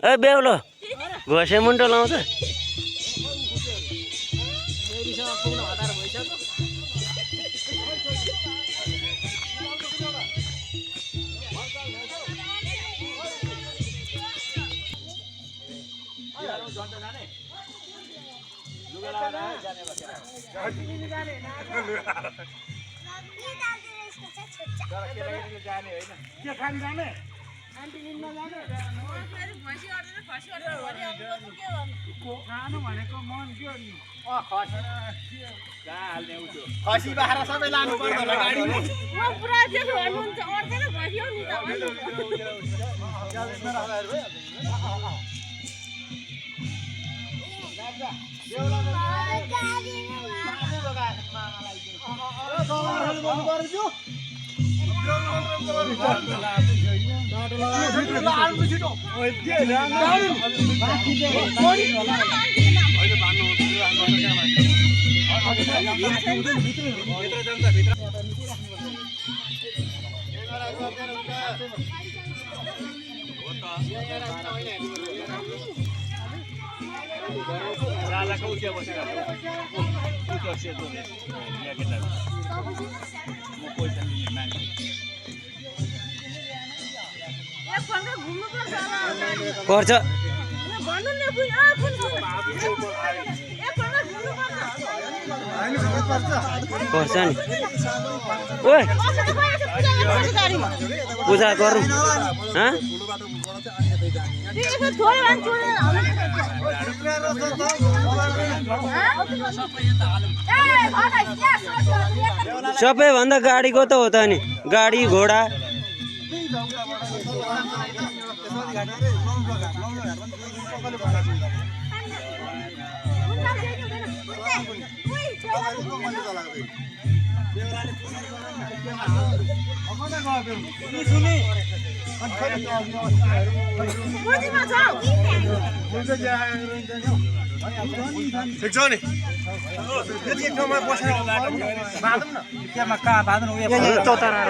ए बेहुलो घोसे मुन्टो लाउँछ खसी बाख्रा सबै लानु पर्छ होला गाडीमा पर्छ पर्छ नि ओए पूजा गरौँ सबैभन्दा गाडीको त हो त नि गाडी घोडा ठिक छ नि यति एक ठाउँमा बसेर बाँधौँ न त्यहाँ कहाँ बाँध्नु चौतारा